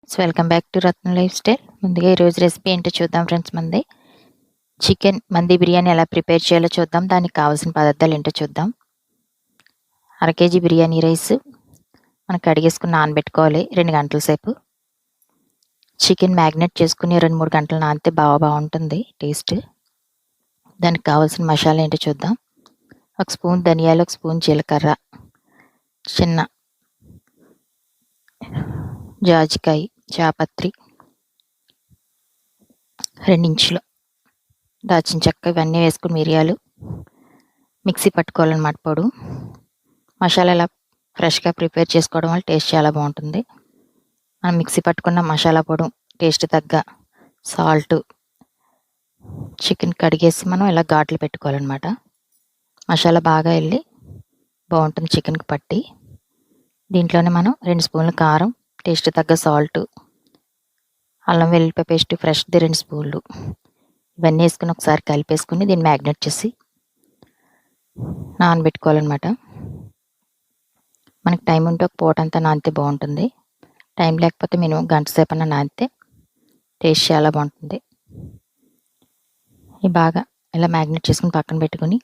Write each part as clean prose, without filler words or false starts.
Welcome back to Ratna life style. ముందుగా ఈరోజు recipe ఏంటో చూద్దాం ఫ్రెండ్స్. చికెన్ మంది బిర్యానీ ఎలా ప్రిపేర్ చేయాలో చూద్దాం. దానికి కావాల్సిన పదార్థాలు ఏంటో చూద్దాం. 1/2 కేజీ బిర్యానీ రైస్ మనం కడిగేసుకుని నానబెట్టుకోవాలి 2 గంటల సేపు. చికెన్ మ్యాగ్నేట్ చేసుకుని 2-3 గంటలు నానితే బాగుంటుంది టేస్ట్. దానికి కావాల్సిన మసాలా ఏంటో చూద్దాం. 1 స్పూన్ ధనియాలు, 1 స్పూన్ జీలకర్ర, చిన్న జాజికాయ, చాపత్రి, 2 ఇంచులు దాచిన చెక్క, ఇవన్నీ వేసుకుని మిరియాలు మిక్సీ పట్టుకోవాలన్నమాట పొడు. మసాలా ఇలా ఫ్రెష్గా ప్రిపేర్ చేసుకోవడం వల్ల టేస్ట్ చాలా బాగుంటుంది. మనం మిక్సీ పట్టుకున్న మసాలా పొడి, టేస్ట్ తగ్గ సాల్ట్, చికెన్ కడిగేసి మనం ఇలా ఘాట్లు పెట్టుకోవాలన్నమాట. మసాలా బాగా వెళ్ళి బాగుంటుంది చికెన్కి పట్టి. దీంట్లోనే మనం 2 స్పూన్లు కారం, టేస్ట్ తగ్గ సాల్ట్, అల్లం వెల్లుల్లిపాయ పేస్ట్ ఫ్రెష్ది 2 స్పూన్లు, ఇవన్నీ వేసుకుని ఒకసారి కలిపేసుకుని దీన్ని మ్యాగ్నేట్ చేసి నానబెట్టుకోవాలన్నమాట. మనకి టైం ఉంటే ఒక పూట అంతా నానితే బాగుంటుంది. టైం లేకపోతే మినిమం గంట సేపు అన్న నానితే టేస్ట్ చాలా బాగుంటుంది. ఇవి బాగా ఇలా మ్యాగ్నేట్ చేసుకుని పక్కన పెట్టుకుని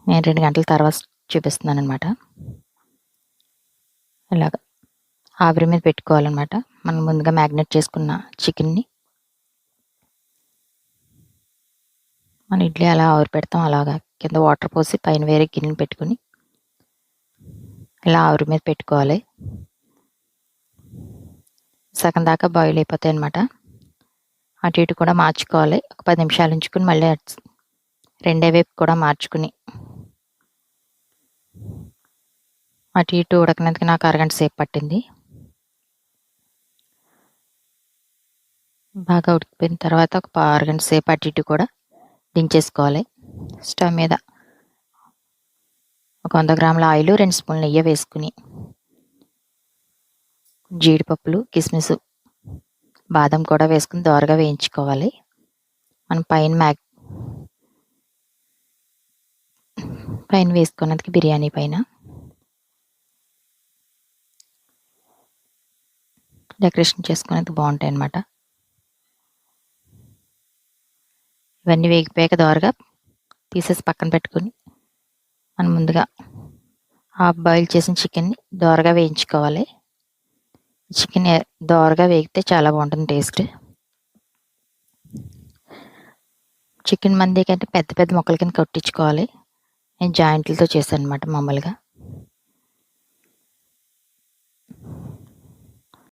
నేను 2 గంటల తర్వాత చూపిస్తున్నాను అనమాట. ఇలాగ ఆవిరి మీద పెట్టుకోవాలన్నమాట. మనం ముందుగా మ్యాగ్నేట్ చేసుకున్న చికెన్ని మన ఇడ్లీ అలా ఆవిరి పెడతాం, అలాగా కింద వాటర్ పోసి పైన వేరే గిన్నెని పెట్టుకుని ఇలా ఆవిరి మీద పెట్టుకోవాలి. సగం దాకా బాయిల్ అయిపోతాయి అన్నమాట. అటు ఇటు కూడా మార్చుకోవాలి. ఒక 10 నిమిషాలు ఉంచుకుని మళ్ళీ రెండే వైపు కూడా మార్చుకుని అటు ఇటు ఉడకనందుకు నాకు అరగంట సేపు పట్టింది. బాగా ఉడికిపోయిన తర్వాత ఒక అరగంట సేపు అటు ఇటు కూడా దించేసుకోవాలి. స్టవ్ మీద ఒక 100 గ్రాముల ఆయిల్, 2 స్పూన్ల నెయ్యి వేసుకుని జీడిపప్పులు, కిస్మిస్, బాదం కూడా వేసుకుని దోరగా వేయించుకోవాలి. మనం పైన వేసుకున్నందుకు బిర్యానీ పైన డెకరేషన్ చేసుకునేందుకు బాగుంటాయి అన్నమాట. ఇవన్నీ వేగిపోయాక దోరగా తీసేసి పక్కన పెట్టుకుని మనం ముందుగా హాఫ్ బాయిల్ చేసిన చికెన్ని దోరగా వేయించుకోవాలి. చికెన్ దోరగా వేగితే చాలా బాగుంటుంది టేస్ట్. చికెన్ మంది కంటే పెద్ద పెద్ద ముక్కల కింద కొట్టించుకోవాలి. నేను జాయింట్లతో చేశాను అనమాట మామూలుగా.